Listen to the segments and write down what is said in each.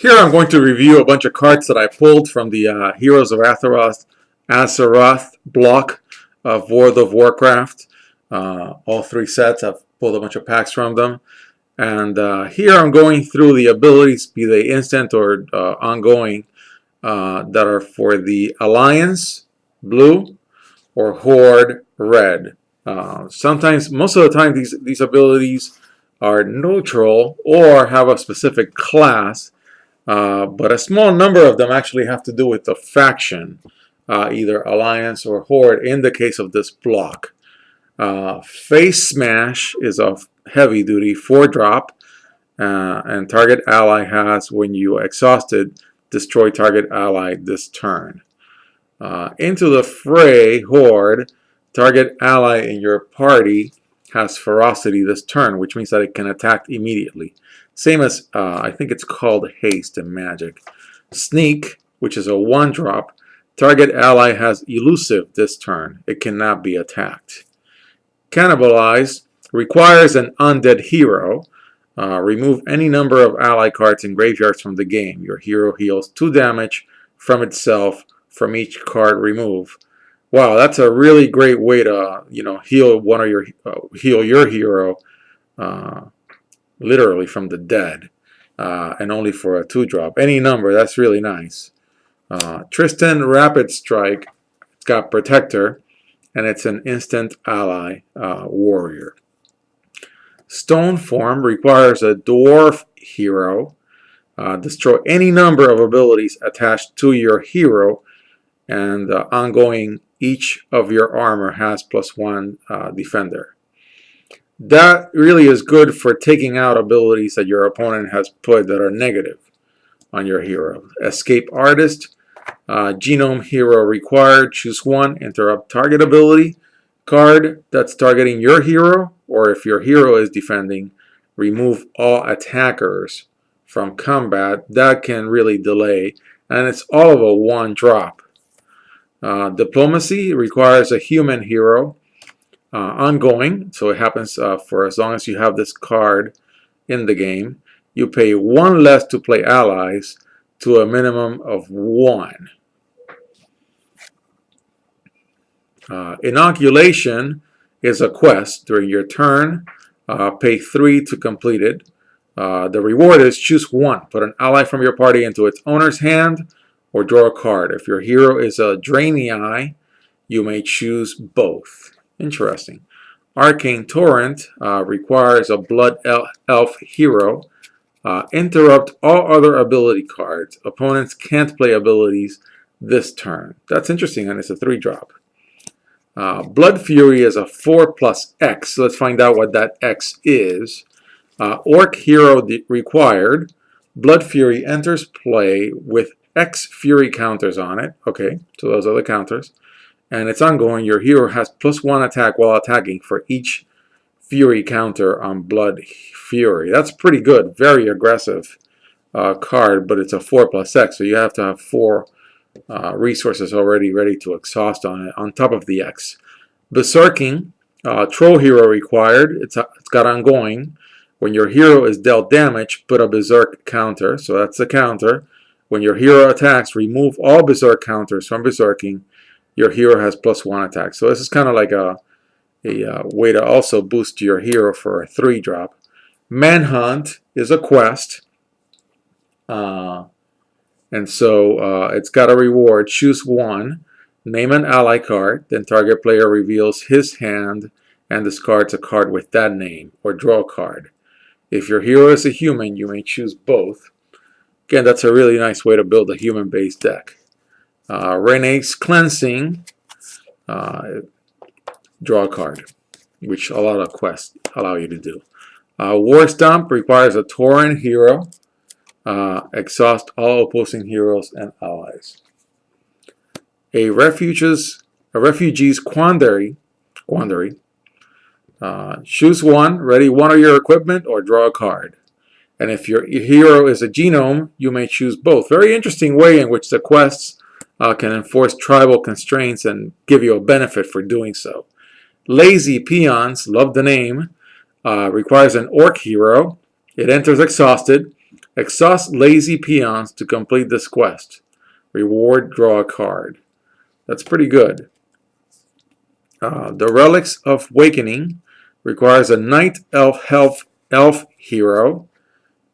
Here I'm going to review a bunch of cards that I pulled from the Heroes of Azeroth block of World of Warcraft. All three sets, I've pulled a bunch of packs from them. And here I'm going through the abilities, be they instant or ongoing, that are for the Alliance, blue, or Horde, red. Sometimes, most of the time, these abilities are neutral or have a specific class. But a small number of them actually have to do with the faction, either Alliance or Horde in the case of this block. Face Smash is a heavy duty 4-drop, and target ally has, when you exhausted, destroy target ally this turn. Into the Fray Horde, target ally in your party has ferocity this turn, which means that it can attack immediately. Same as, I think it's called haste in Magic. Sneak, which is a 1-drop, target ally has elusive this turn. It cannot be attacked. Cannibalize requires an undead hero. Remove any number of ally cards in graveyards from the game. Your hero heals 2 damage from itself from each card removed. Wow, that's a really great way to, heal your hero literally from the dead, and only for a 2-drop. Any number, that's really nice. Tristan Rapid Strike, it's got Protector, and it's an instant ally warrior. Stone Form requires a dwarf hero. Destroy any number of abilities attached to your hero, and ongoing, each of your armor has +1 defender. That really is good for taking out abilities that your opponent has put that are negative on your hero. Escape Artist, Genome Hero required. Choose one, interrupt target ability card that's targeting your hero, or if your hero is defending, remove all attackers from combat. That can really delay, and it's all of a 1-drop. Diplomacy requires a human hero. Ongoing, so it happens for as long as you have this card in the game. You pay 1 less to play allies to a minimum of 1. Inoculation is a quest during your turn. Pay 3 to complete it. The reward is choose 1. Put an ally from your party into its owner's hand or draw a card. If your hero is a Draenei, you may choose both. Interesting. Arcane Torrent requires a Blood Elf hero. Interrupt all other ability cards. Opponents can't play abilities this turn. That's interesting, and it's a 3-drop. Blood Fury is a 4+X. Let's find out what that X is. Orc hero required. Blood Fury enters play with X Fury counters on it. Okay, so those are the counters. And it's ongoing. Your hero has +1 attack while attacking for each Fury counter on Blood Fury. That's pretty good. Very aggressive card, but it's a 4+X, so you have to have 4 resources already ready to exhaust on it, on top of the X. Berserking, Troll hero required. It's got ongoing. When your hero is dealt damage, put a Berserk counter. So that's the counter. When your hero attacks, remove all Berserk counters from Berserking. Your hero has +1 attack. So this is kind of like a way to also boost your hero for a 3-drop. Manhunt is a quest. And so it's got a reward. Choose 1. Name an ally card. Then target player reveals his hand and discards a card with that name, or draw a card. If your hero is a human, you may choose both. Again, that's a really nice way to build a human-based deck. Rene's Cleansing, draw a card, which a lot of quests allow you to do. War Stomp requires a Tauren hero. Exhaust all opposing heroes and allies. A Refugee's Quandary. Choose 1, ready 1 of your equipment, or draw a card. And if your hero is a genome, you may choose both. Very interesting way in which the quests can enforce tribal constraints and give you a benefit for doing so. Lazy Peons, love the name, requires an Orc hero. It enters exhausted. Exhaust lazy peons to complete this quest. Reward, draw a card. That's pretty good. The Relics of Awakening requires a Night Elf hero.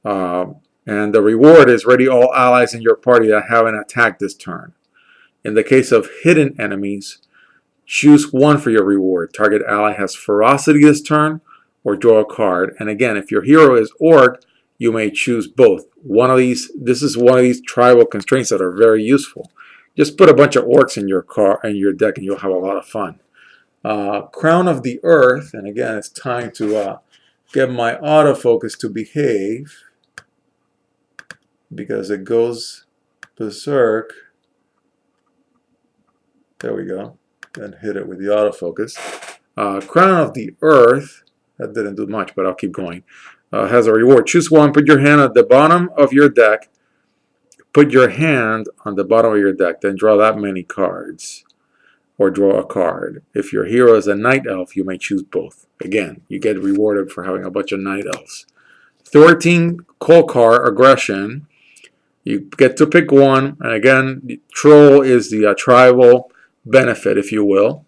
And the reward is ready all allies in your party that haven't attacked this turn. In the case of hidden enemies, choose one for your reward. Target ally has ferocity this turn, or draw a card. And again, if your hero is orc, you may choose both. This is one of these tribal constraints that are very useful. Just put a bunch of orcs in your deck, and you'll have a lot of fun. Crown of the Earth, and again, it's time to get my autofocus to behave, because it goes berserk. There we go. And hit it with the autofocus. Crown of the Earth, that didn't do much, but I'll keep going. Has a reward. Choose one, put your hand at the bottom of your deck. Put your hand on the bottom of your deck, then draw that many cards. Or draw a card. If your hero is a Night Elf, you may choose both. Again, you get rewarded for having a bunch of Night Elves. 13 Kolkar Aggression. You get to pick one, and again, Troll is the tribal benefit, if you will.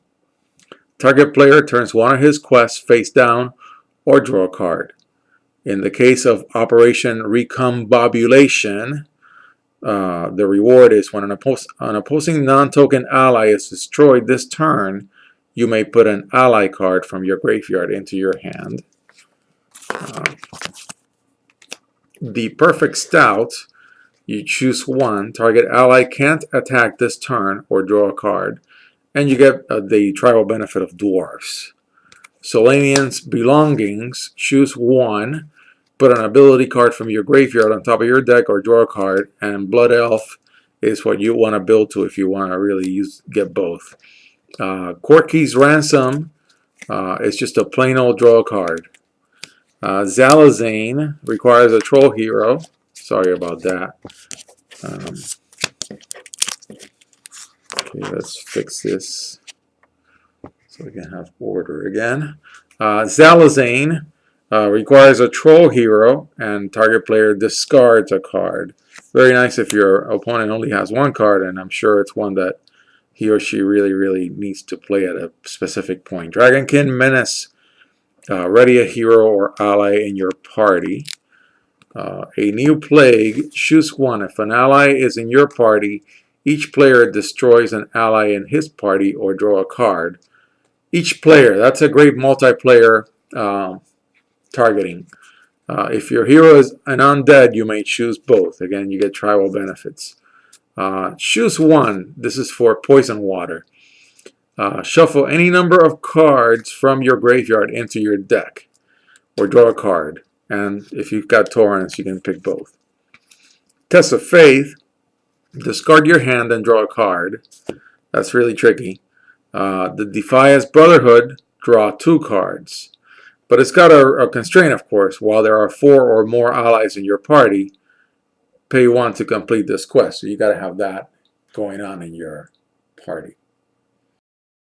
Target player turns one of his quests face down or draw a card. In the case of Operation Recombobulation, the reward is when an opposing non-token ally is destroyed this turn, you may put an ally card from your graveyard into your hand. The Perfect Stout, you choose one. Target ally can't attack this turn or draw a card. And you get the tribal benefit of dwarves. Solanian's Belongings, choose one. Put an ability card from your graveyard on top of your deck or draw a card. And Blood Elf is what you want to build to if you want to really get both. Corky's Ransom is just a plain old draw card. Zalazane requires a troll hero. Sorry about that. Okay, let's fix this so we can have order again. Zalazane requires a troll hero, and target player discards a card. Very nice if your opponent only has one card, and I'm sure it's one that he or she really needs to play at a specific point. Dragonkin Menace. Ready a hero or ally in your party. A New Plague. Choose one. If an ally is in your party, each player destroys an ally in his party or draw a card. Each player. That's a great multiplayer targeting. If your hero is an undead, you may choose both. Again, you get tribal benefits. Choose one. This is for Poison Water. Shuffle any number of cards from your graveyard into your deck, or draw a card. And if you've got torrents, you can pick both. Test of Faith. Discard your hand and draw a card. That's really tricky. The Defias Brotherhood. Draw 2 cards. But it's got a constraint, of course. While there are 4 or more allies in your party, pay 1 to complete this quest. So you got to have that going on in your party.